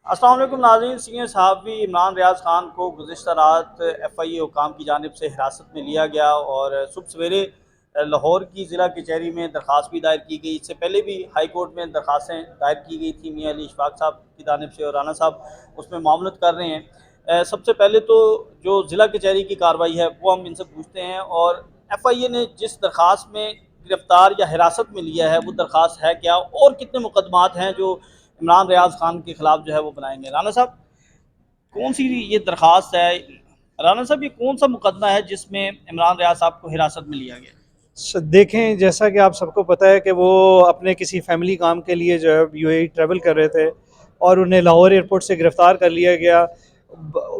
अस्सलाम वालेकुम नाज़रीन। सीनियर सहाफ़ी इमरान रियाज़ ख़ान को गुज़िश्ता रात FIA हुकाम की जानिब से हिरासत में लिया गया और सुबह सवेरे लाहौर की ज़िला कचहरी में दरख्वास्त भी दायर की गई। इससे पहले भी हाई कोर्ट में दरख्वास्तें दायर की गई थी मियाँ अली इशफाक साहब की जानिब से, और राना साहब उसमें मामलत कर रहे हैं। सबसे पहले तो जो ज़िला कचहरी की कार्रवाई है वो हम इनसे पूछते हैं, और FIA ने जिस दरख्वास्त में गिरफ़्तार या हिरासत में लिया है वो दरख्वास्त है क्या, और कितने मुकदमात हैं जो इमरान रियाज खान के खिलाफ जो है वो बनाएंगे। राना साहब, कौन सी ये दरख्वास्त है? राना साहब, ये कौन सा मुकदमा है जिसमें इमरान रियाज साहब को हिरासत में लिया गया? देखें, जैसा कि आप सबको पता है कि वो अपने किसी फैमिली काम के लिए जो है यूएई ट्रैवल कर रहे थे और उन्हें लाहौर एयरपोर्ट से गिरफ़्तार कर लिया गया।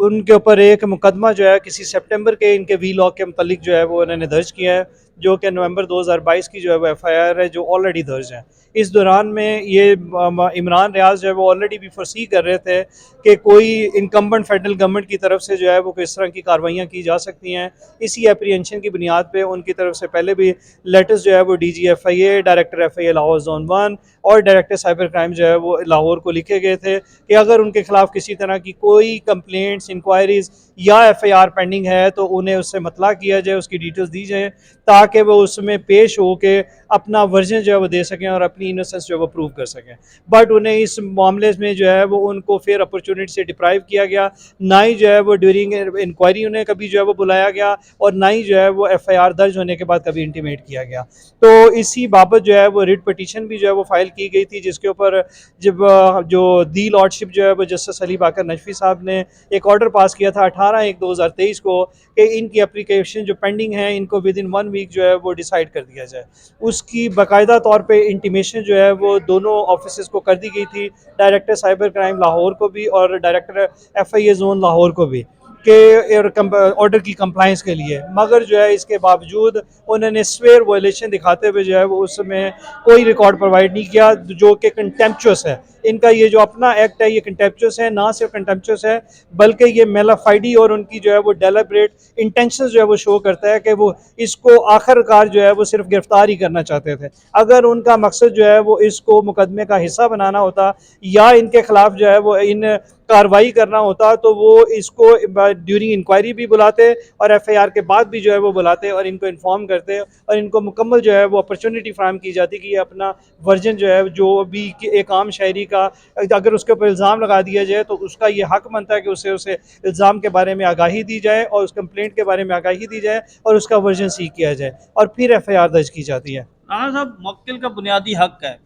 उनके ऊपर एक मुकदमा जो है किसी सितंबर के इनके वी लॉग के मतलब जो है वो उन्होंने दर्ज किया है, जो कि नवंबर 2022 की जो है वो FIR है, जो ऑलरेडी दर्ज है। इस दौरान में ये इमरान रियाज जो है वो ऑलरेडी भी फोर्सी कर रहे थे कि कोई इनकम्बेंट फेडरल गवर्नमेंट की तरफ से जो है वो किस तरह की कार्रवाइयाँ की जा सकती हैं। इसी एप्रीहेंशन की बुनियाद पे उनकी तरफ से पहले भी लेटर्स जो है वो DG FIA, director FIA Lahore zone 1 और डायरेक्टर साइबर क्राइम जो है वो लाहौर को लिखे गए थे कि अगर उनके खिलाफ किसी तरह की कोई कंप्लेंट्स, इंक्वायरीज या FIR पेंडिंग है तो उन्हें उससे मतला किया जाए, उसकी डिटेल्स दी जाए, ताकि वो उसमें पेश हो के अपना वर्जन जो है वो दे सकें और अपनी इनोसेंस जो है वो प्रूव कर सकें। बट उन्हें इस मामले में जो है वो उनको फेयर अपॉर्चुनिटी से डिप्राइव किया गया। ना ही जो है वो ड्यूरिंग इंक्वायरी उन्हें कभी जो है वो बुलाया गया, और ना ही जो है वो FIR दर्ज होने के बाद कभी इंटीमेट किया गया। तो इसी बाबत जो है वो रिट पटिशन भी जो है वो फाइल की गई थी, जिसके ऊपर जब जो दी लॉर्डशिप जो है वो जस्टिस अली बाकर नजफी साहब ने एक ऑर्डर पास किया था 18/1/2023 को कि इनकी एप्लीकेशन जो पेंडिंग है इनको विद इन 1 वीक जो है वो डिसाइड कर दिया जाए। उसकी बाकायदा तौर पे इंटीमेशन जो है वो दोनों ऑफिस को कर दी गई थी, डायरेक्टर साइबर क्राइम लाहौर को भी और डायरेक्टर FIA जोन लाहौर को भी, के ऑर्डर की कंप्लाइंस के लिए। मगर जो है इसके बावजूद उन्होंने स्वेयर वायलेशन दिखाते हुए जो है वो उसमें कोई रिकॉर्ड प्रोवाइड नहीं किया, जो कि कंटेम्पचुअस है। इनका ये जो अपना एक्ट है ये कंटेम्पचुअस है, ना सिर्फ कंटेम्पचुअस है बल्कि ये मेलाफाइडी और उनकी जो है वो डेलिब्रेट इंटेंशन जो है वो शो करता है कि वो इसको आखिरकार जो है वो सिर्फ गिरफ्तार ही करना चाहते थे। अगर उनका मकसद जो है वो इसको मुकदमे का हिस्सा बनाना होता या इनके खिलाफ जो है वो इन कार्रवाई करना होता तो वो इसको ड्यूरिंग इंक्वायरी भी बुलाते और FIR के बाद भी जो है वो बुलाते और इनको इन्फॉर्म करते, और इनको मुकम्मल जो है वो अपॉर्चुनिटी फ्राहम की जाती कि ये अपना वर्जन जो है जो भी एक आम शायरी का अगर उसके ऊपर इल्ज़ाम लगा दिया जाए तो उसका ये हक बनता है कि उसे इल्ज़ाम के बारे में आगाही दी जाए और उस कंप्लेंट के बारे में आगाही दी जाए और उसका वर्जन सीख किया जाए और फिर FIR दर्ज की जाती है। राना साहब, मुवक्किल का बुनियादी हक है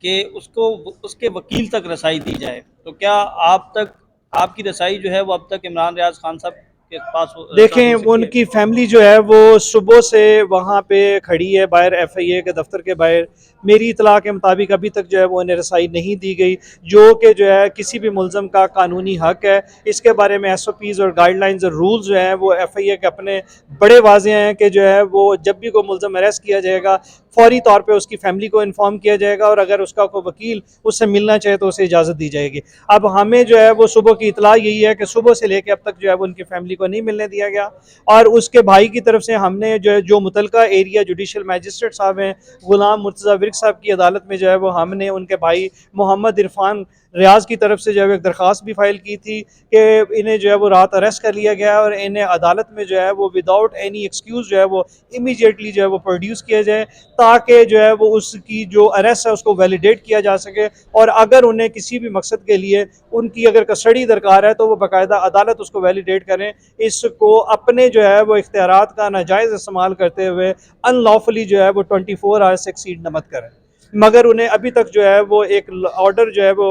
कि उसको उसके वकील तक रसाई दी जाए, तो क्या आप तक आपकी रसाई जो है वो अब तक इमरान रियाज खान साहब के पास रसा देखें, हो सकी है? उनकी फैमिली जो है वो सुबह से वहाँ पे खड़ी है बाहर FIA के दफ्तर के बाहर। मेरी इतला के मुताबिक अभी तक जो है वो उन्हें रसाई नहीं दी गई, जो कि जो है किसी भी मुलज़म का कानूनी हक है। इसके बारे में SOPs और गाइडलाइंस और रूल्स जो हैं वो FIA के अपने बड़े वाज़ेह हैं कि जो है वो जब भी कोई मुलज़म अरेस्ट किया जाएगा फौरी तौर पे उसकी फैमिली को इन्फॉर्म किया जाएगा, और अगर उसका कोई वकील उससे मिलना चाहे तो उसे इजाज़त दी जाएगी। अब हमें जो है वो सुबह की इतला यही है कि सुबह से लेकर अब तक जो है वो उनकी फैमिली को नहीं मिलने दिया गया, और उसके भाई की तरफ से हमने जो है जो मुतलका एरिया जुडिशल मैजिस्ट्रेट साहब हैं गुलाम मुर्तज़ा विर्क साहब की अदालत में जो है वो हमने उनके भाई मोहम्मद इरफान रियाज की तरफ से जो है एक दरख्वास्त भी फाइल की थी कि इन्हें जो है वो रात अरेस्ट कर लिया गया और इन्हें अदालत में जो है वो विदाउट एनी एक्सक्यूज़ जो है वो इमीडिएटली जो है वो प्रोड्यूस किया जाए, ताकि जो है वो उसकी जो अरेस्ट है उसको वैलिडेट किया जा सके, और अगर उन्हें किसी भी मकसद के लिए उनकी अगर कस्टडी दरकार है तो वो बाकायदा अदालत उसको वैलिडेट करें। इसको अपने जो है वो इख्तियारात का नाजायज़ इस्तेमाल करते हुए अनलॉफुली जो है वो 24 आवर्स से एक्सीड न मत करें। मगर उन्हें अभी तक जो है वो एक ऑर्डर जो है वो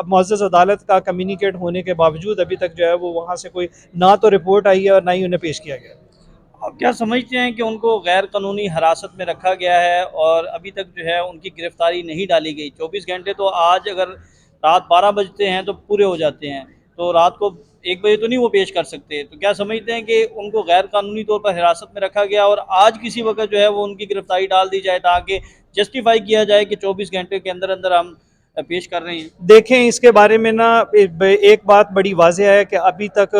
मुअज़्ज़ज़ अदालत का कम्युनिकेट होने के बावजूद अभी तक जो है वो वहाँ से कोई ना तो रिपोर्ट आई है और ना ही उन्हें पेश किया गया। आप क्या समझते हैं कि उनको गैर कानूनी हिरासत में रखा गया है और अभी तक जो है उनकी गिरफ्तारी नहीं डाली गई? 24 घंटे तो आज अगर रात 12 बजते हैं तो पूरे हो जाते हैं, तो रात को 1 बजे तो नहीं वो पेश कर सकते। तो क्या समझते हैं कि उनको गैर कानूनी तौर पर हिरासत में रखा गया और आज किसी वक्त जो है वो उनकी गिरफ्तारी डाल दी जाए, ताकि जस्टिफाई किया जाए कि 24 घंटे के अंदर अंदर हम पेश कर रहे हैं? देखें, इसके बारे में ना एक बात बड़ी वाज़ेह है कि अभी तक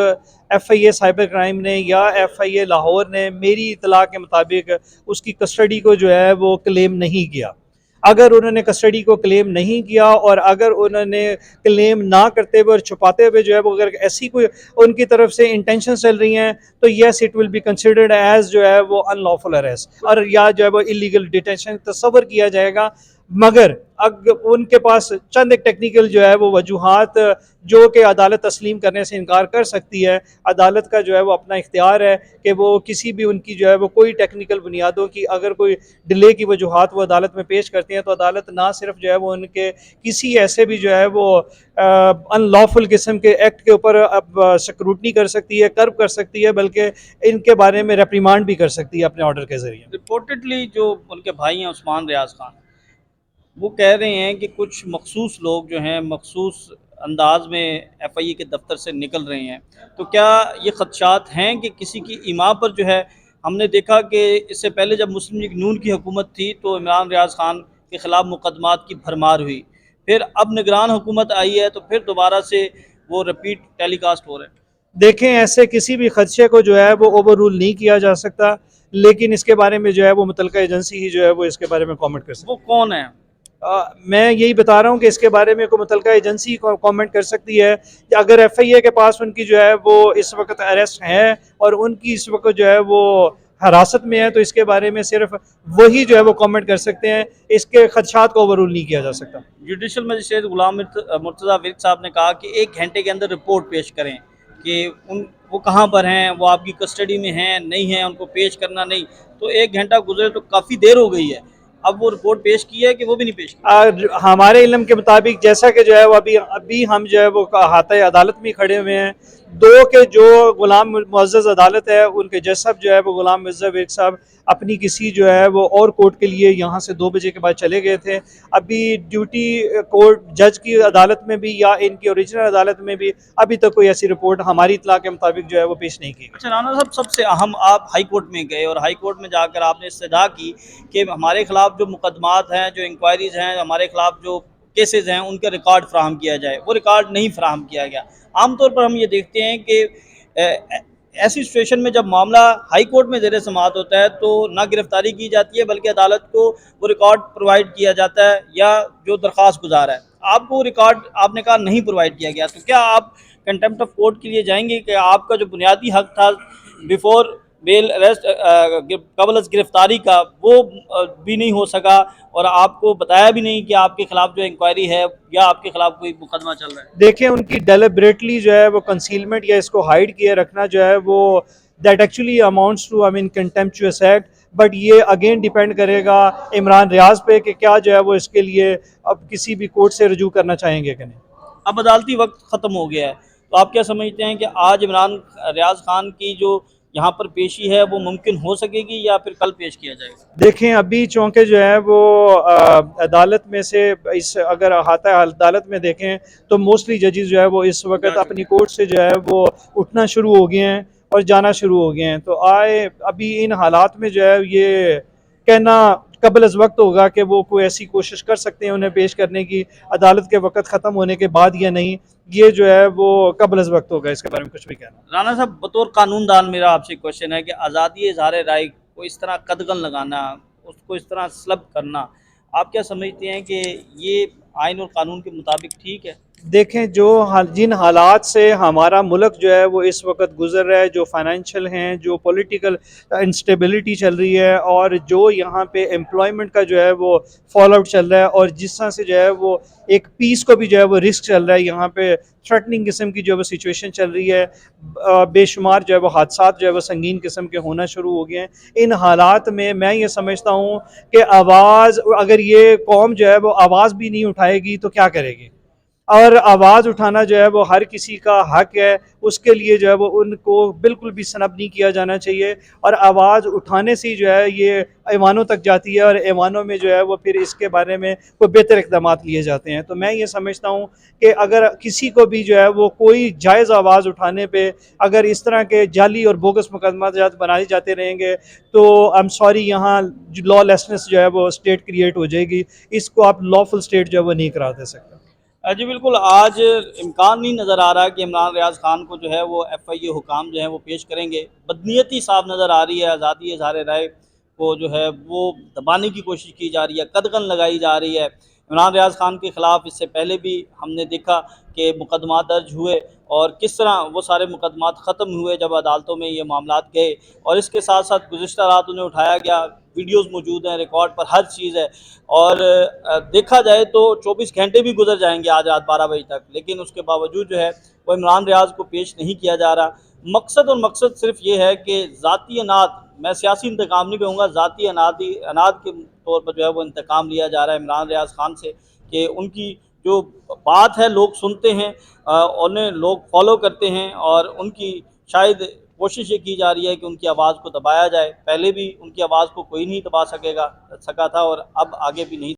FIA साइबर क्राइम ने या FIA लाहौर ने मेरी इतला के मुताबिक उसकी कस्टडी को जो है वो क्लेम नहीं किया। अगर उन्होंने कस्टडी को क्लेम नहीं किया और अगर उन्होंने क्लेम ना करते हुए और छुपाते हुए जो है वो अगर ऐसी कोई उनकी तरफ से इंटेंशन चल रही हैं तो yes it will be considered as जो है वो अनलॉफुल अरेस्ट और या जो है वो इलीगल डिटेंशन तस्वर किया जाएगा। मगर अगर उनके पास चंद एक टेक्निकल जो है वो वजूहात जो कि अदालत तस्लीम करने से इनकार कर सकती है, अदालत का जो है वो अपना इख्तियार है कि वो किसी भी उनकी जो है वो कोई टेक्निकल बुनियादों की अगर कोई डिले की वजूहात वो अदालत में पेश करती हैं तो अदालत ना सिर्फ जो है वो उनके किसी ऐसे भी जो है वो अनलॉफुल किस्म के एक्ट के ऊपर अब स्क्रूटनी कर सकती है, कर्ब कर सकती है, बल्कि इनके बारे में रेप्रिमांड भी कर सकती है अपने ऑर्डर के ज़रिए। रिपोर्टेडली जो उनके भाई हैं उस्मान रियाज खान, वो कह रहे हैं कि कुछ मखसूस लोग जो हैं मखसूस अंदाज में एफआईए के दफ्तर से निकल रहे हैं, तो क्या ये खदशात हैं कि किसी की इमाम पर जो है, हमने देखा कि इससे पहले जब मुस्लिम लीग नून की हुकूमत थी तो इमरान रियाज खान के ख़िलाफ़ मुकदमात की भरमार हुई, फिर अब निगरान हुकूमत आई है तो फिर दोबारा से वो रिपीट टेलीकास्ट हो रहे हैं। देखें, ऐसे किसी भी खदशे को जो है वो ओवर रूल नहीं किया जा सकता, लेकिन इसके बारे में जो है वो मुतलका एजेंसी ही जो है वो इसके बारे में कमेंट कर सकती वो कौन है? मैं यही बता रहा हूँ कि इसके बारे में कोई मुतलका एजेंसी कमेंट कर सकती है कि अगर एफआईए के पास उनकी जो है वो इस वक्त अरेस्ट है और उनकी इस वक्त जो है वो हिरासत में है तो इसके बारे में सिर्फ वही जो है वो कमेंट कर सकते हैं, इसके खदशात को ओवर रूल नहीं किया जा सकता। जुडिशल मजिस्ट्रेट गुलाम मुर्तज़ा विर्क साहब ने कहा कि 1 घंटे के अंदर रिपोर्ट पेश करें कि वो कहाँ पर हैं, वो आपकी कस्टडी में हैं नहीं हैं, उनको पेश करना नहीं। तो 1 घंटा गुजरे तो काफ़ी देर हो गई है, अब वो रिपोर्ट पेश की है कि वो भी नहीं पेश की? हमारे इल्म के मुताबिक जैसा कि जो है वो अभी अभी हम जो है वो हाथ अदालत में खड़े हुए हैं, दो के जो गुलाम मुअज़्ज़ज़ अदालत है उनके जज साहब जो है वो गुलाम मुअज़्ज़ज़ विर्क साहब अपनी किसी जो है वो और कोर्ट के लिए यहाँ से 2 बजे के बाद चले गए थे। अभी ड्यूटी कोर्ट जज की अदालत में भी या इनकी ओरिजिनल अदालत में भी अभी तक कोई ऐसी रिपोर्ट हमारी इत्तला के मुताबिक जो है वो पेश नहीं की। अच्छा राना साहब, सबसे अहम, आप हाई कोर्ट में गए और हाई कोर्ट में जाकर आपने इस्तदा की कि हमारे खिलाफ जो मुकदमात हैं, जो इंक्वायरीज़ हैं, हमारे खिलाफ जो केसेस हैं, उनका रिकॉर्ड फ्राहम किया जाए। वो रिकॉर्ड नहीं फ्राहम किया गया। आमतौर पर हम ये देखते हैं कि ऐसी सिचुएशन में जब मामला हाई कोर्ट में ज़ेर समाअत होता है तो ना गिरफ्तारी की जाती है बल्कि अदालत को वो रिकॉर्ड प्रोवाइड किया जाता है या जो दरख्वास्त गुजार है, आपको वो रिकॉर्ड आपने कहा नहीं प्रोवाइड किया गया, तो क्या आप कंटेम्प्ट ऑफ कोर्ट के लिए जाएंगे कि आपका जो बुनियादी हक था बिफोर बेल अरेस्ट कबल गिरफ्तारी का वो भी नहीं हो सका और आपको बताया भी नहीं कि आपके खिलाफ जो इंक्वायरी है या आपके खिलाफ कोई मुकदमा चल रहा है? देखें, उनकी डेलिबरेटली जो है वो कंसीलमेंट या इसको हाइड किए रखना जो है वो that actually amounts to I mean contemptuous act, but ये अगेन डिपेंड करेगा इमरान रियाज पे कि क्या जो है वो इसके लिए अब किसी भी कोर्ट से रजू करना चाहेंगे कि नहीं। अब अदालती वक्त ख़त्म हो गया है, तो आप क्या समझते हैं कि आज इमरान रियाज खान की जो यहाँ पर पेशी है वो मुमकिन हो सकेगी या फिर कल पेश किया जाएगा? देखें, अभी चूँकि जो है वो अदालत में से इस अगर अहाता अदालत में देखें तो मोस्टली जजेस जो है वो इस वक्त अपनी कोर्ट से जो है वो उठना शुरू हो गए हैं और जाना शुरू हो गए हैं। तो अभी इन हालात में जो है ये कहना कबल अज़ वक्त होगा कि वो कोई ऐसी कोशिश कर सकते हैं उन्हें पेश करने की अदालत के वक्त ख़त्म होने के बाद या नहीं, ये जो है वो कबल अज़ वक्त होगा, इसके बारे में कुछ भी कहना। राना साहब, बतौर कानूनदान मेरा आपसे क्वेश्चन है कि आज़ादी इज़हार राय को इस तरह कदगन लगाना, उसको इस तरह स्लब करना, आप क्या समझते हैं कि ये आइन और कानून के मुताबिक ठीक है? देखें, जिन हालात से हमारा मुल्क जो है वो इस वक्त गुजर रहा है, जो फाइनेंशियल हैं, जो पॉलिटिकल इंस्टेबिलिटी चल रही है और जो यहाँ पे एम्प्लॉयमेंट का जो है वो फॉल आउट चल रहा है और जिस तरह से जो है वो एक पीस को भी जो है वो रिस्क चल रहा है, यहाँ पे थ्रेटनिंग किस्म की जो है वो सिचुएशन चल रही है, बेशुमार जो है वो हादसात जो है वो संगीन किस्म के होना शुरू हो गए हैं। इन हालात में मैं ये समझता हूँ कि आवाज़, अगर ये कौम जो है वो आवाज़ भी नहीं उठाएगी तो क्या करेगी, और आवाज़ उठाना जो है वो हर किसी का हक है, उसके लिए जो है वो उनको बिल्कुल भी सनब नहीं किया जाना चाहिए और आवाज़ उठाने से जो है ये ऐवानों तक जाती है और ऐवानों में जो है वो फिर इसके बारे में कोई बेहतर इक़दाम लिए जाते हैं। तो मैं ये समझता हूँ कि अगर किसी को भी जो है वो कोई जायज़ आवाज़ उठाने पे अगर इस तरह के जाली और बोगस मुकदमात बनाए जाते रहेंगे तो आई एम सॉरी, यहाँ लॉलेसनेस जो है वो स्टेट क्रिएट हो जाएगी, इसको आप लॉफुल स्टेट जो है वो नहीं करा दे सकते। जी बिल्कुल, आज इम्कान नहीं नज़र आ रहा कि इमरान रियाज खान को जो है वो एफआईए हुकाम जो है वो पेश करेंगे। बदनीयती साफ नज़र आ रही है, आज़ादी इज़हार राय को जो है वो दबाने की कोशिश की जा रही है, कदगन लगाई जा रही है। इमरान रियाज़ खान के ख़िलाफ़ इससे पहले भी हमने देखा कि मुकदमा दर्ज हुए और किस तरह वो सारे मुकदमात ख़त्म हुए जब अदालतों में ये मामलात गए। और इसके साथ साथ गुज़िश्ता रात उन्हें उठाया गया, वीडियोज़ मौजूद हैं, रिकॉर्ड पर हर चीज़ है। और देखा जाए तो 24 घंटे भी गुजर जाएंगे आज रात 12 बजे तक, लेकिन उसके बावजूद जो है वो इमरान रियाज़ को पेश नहीं किया जा रहा। मकसद सिर्फ ये है कि ज़ाती अनाद, मैं सियासी इंतकाम नहीं कहूँगा, ज़ाती अनाद के तौर पर जो है वो इंतकाम लिया जा रहा है इमरान रियाज़ खान से, कि उनकी जो बात है लोग सुनते हैं, उन्हें लोग फॉलो करते हैं और उनकी शायद कोशिश ये की जा रही है कि उनकी आवाज़ को दबाया जाए। पहले भी उनकी आवाज़ को कोई नहीं दबा सका था और अब आगे भी नहीं